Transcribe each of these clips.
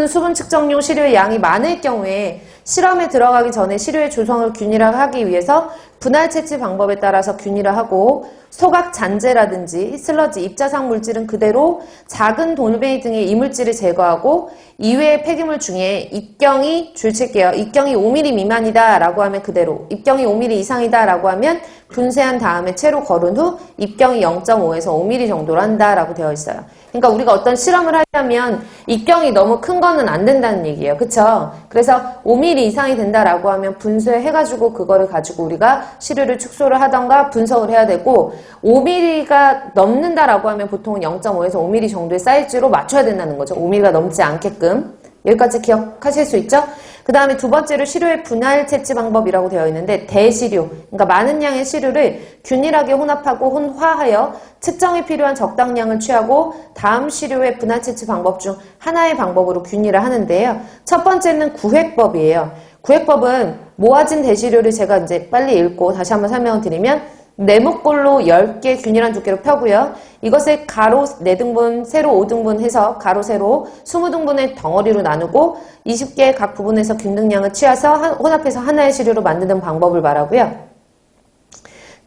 수분 측정용 시료의 양이 많을 경우에 실험에 들어가기 전에 시료의 조성을 균일화하기 위해서 분할 채취 방법에 따라서 균일화하고 소각 잔재라든지 슬러지, 입자상 물질은 그대로 작은 돌멩이 등의 이물질을 제거하고 이외의 폐기물 중에 입경이 줄칠게요. 입경이 5mm 미만이다 라고 하면 그대로, 입경이 5mm 이상이다 라고 하면 분쇄한 다음에 채로 거른 후 입경이 0.5에서 5mm 정도로 한다 라고 되어 있어요. 그러니까 우리가 어떤 실험을 하려면 입경이 너무 큰 거는 안 된다는 얘기예요. 그쵸? 그래서 5mm 이상이 된다라고 하면 분쇄해가지고 그거를 가지고 우리가 시료를 축소를 하던가 분석을 해야 되고 5mm가 넘는다라고 하면 보통은 0.5에서 5mm 정도의 사이즈로 맞춰야 된다는 거죠. 5mm가 넘지 않게끔. 여기까지 기억하실 수 있죠? 그 다음에 두 번째로 시료의 분할 채취 방법이라고 되어 있는데 대시료, 그러니까 많은 양의 시료를 균일하게 혼합하고 혼화하여 측정에 필요한 적당량을 취하고 다음 시료의 분할 채취 방법 중 하나의 방법으로 균일을 하는데요. 첫 번째는 구획법이에요. 구획법은 모아진 대시료를 제가 이제 빨리 읽고 다시 한번 설명을 드리면 네모꼴로 10개 균일한 두께로 펴고요. 이것을 가로 4등분, 세로 5등분 해서 가로, 세로 20등분의 덩어리로 나누고 20개 각 부분에서 균등량을 취해서 혼합해서 하나의 시료로 만드는 방법을 말하고요.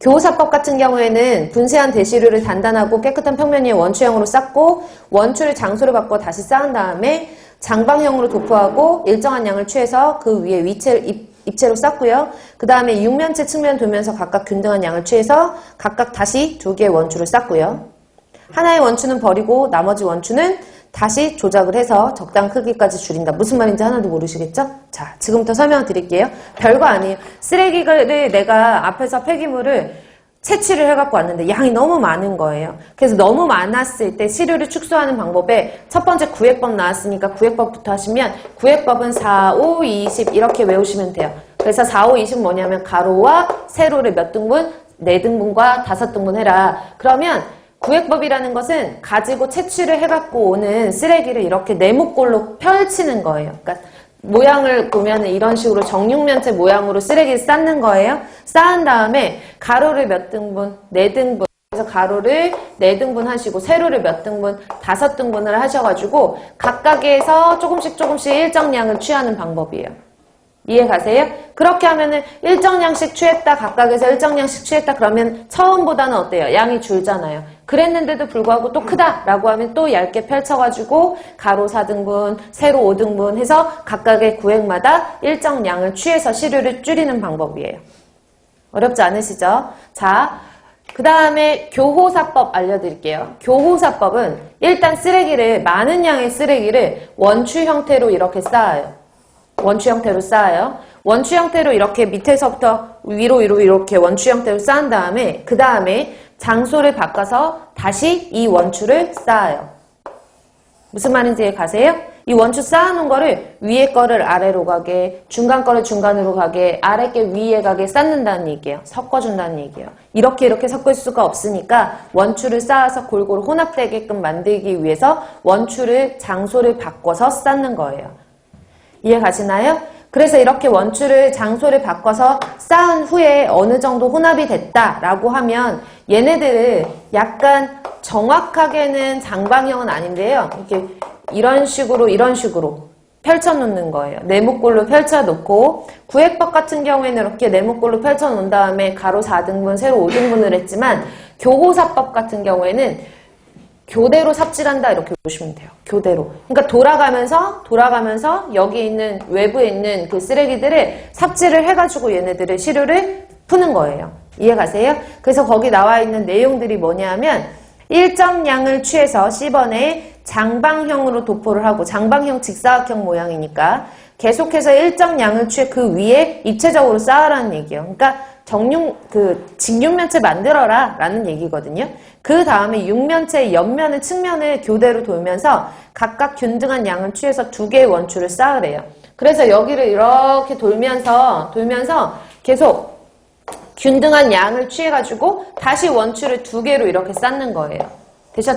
교호사법 같은 경우에는 분쇄한 대시료를 단단하고 깨끗한 평면 위에 원추형으로 쌓고 원추를 장소를 바꿔 다시 쌓은 다음에 장방형으로 도포하고 일정한 양을 취해서 그 위에 입체로 쌓고요. 그 다음에 육면체 측면 돌면서 각각 균등한 양을 취해서 각각 다시 2개의 원추를 쌓고요. 하나의 원추는 버리고 나머지 원추는 다시 조작을 해서 적당 크기까지 줄인다. 무슨 말인지 하나도 모르시겠죠? 자, 지금부터 설명을 드릴게요. 별거 아니에요. 쓰레기를 내가 앞에서 폐기물을 채취를 해갖고 왔는데 양이 너무 많은 거예요. 그래서 너무 많았을 때 시료를 축소하는 방법에 첫 번째 구획법 나왔으니까 구획법부터 하시면 구획법은 4, 5, 20 이렇게 외우시면 돼요. 그래서 4, 5, 20 뭐냐면 가로와 세로를 몇 등분? 4등분과 5등분 해라. 그러면 구획법이라는 것은 가지고 채취를 해갖고 오는 쓰레기를 이렇게 네모꼴로 펼치는 거예요. 그러니까 모양을 보면 이런 식으로 정육면체 모양으로 쓰레기를 쌓는 거예요. 쌓은 다음에 가로를 몇 등분? 4등분. 그래서 가로를 4등분 하시고 세로를 몇 등분? 5등분을 하셔가지고 각각에서 조금씩 일정량을 취하는 방법이에요. 이해 가세요? 그렇게 하면은 일정량씩 취했다, 각각에서 일정량씩 취했다 그러면 처음보다는 어때요? 양이 줄잖아요. 그랬는데도 불구하고 또 크다라고 하면 또 얇게 펼쳐가지고 가로 4등분, 세로 5등분 해서 각각의 구획마다 일정량을 취해서 시료를 줄이는 방법이에요. 어렵지 않으시죠? 자, 그 다음에 교호사법 알려드릴게요. 교호사법은 일단 많은 양의 쓰레기를 원추 형태로 이렇게 쌓아요. 원추 형태로 쌓아요. 원추 형태로 이렇게 밑에서부터 위로 이렇게 원추 형태로 쌓은 다음에 그 다음에 장소를 바꿔서 다시 이 원추를 쌓아요. 무슨 말인지 이해 가세요? 이 원추 쌓아놓은 거를 위에 거를 아래로 가게, 중간 거를 중간으로 가게, 아래 게 위에 가게 쌓는다는 얘기예요. 섞어준다는 얘기예요. 이렇게 섞을 수가 없으니까 원추를 쌓아서 골고루 혼합되게끔 만들기 위해서 원추를 장소를 바꿔서 쌓는 거예요. 이해 가시나요? 그래서 이렇게 원추를 장소를 바꿔서 쌓은 후에 어느 정도 혼합이 됐다라고 하면 얘네들을 약간 정확하게는 장방형은 아닌데요. 이렇게 이런 식으로 펼쳐놓는 거예요. 네모꼴로 펼쳐놓고 구획법 같은 경우에는 이렇게 네모꼴로 펼쳐놓은 다음에 가로 4등분, 세로 5등분을 했지만 교호사법 같은 경우에는 교대로 삽질한다 이렇게 보시면 돼요. 교대로. 그러니까 돌아가면서 여기 있는 외부에 있는 그 쓰레기들을 삽질을 해가지고 얘네들의 시료를 푸는 거예요. 이해 가세요? 그래서 거기 나와 있는 내용들이 뭐냐면 일정량을 취해서 C번에 장방형으로 도포를 하고 장방형 직사각형 모양이니까 계속해서 일정량을 취해 그 위에 입체적으로 쌓으라는 얘기예요. 그러니까 직육면체 만들어라 라는 얘기거든요. 그 다음에 육면체의 옆면의 측면을 교대로 돌면서 각각 균등한 양을 취해서 2개의 원추를 쌓으래요. 그래서 여기를 이렇게 돌면서 계속 균등한 양을 취해가지고 다시 원추를 2개로 이렇게 쌓는 거예요.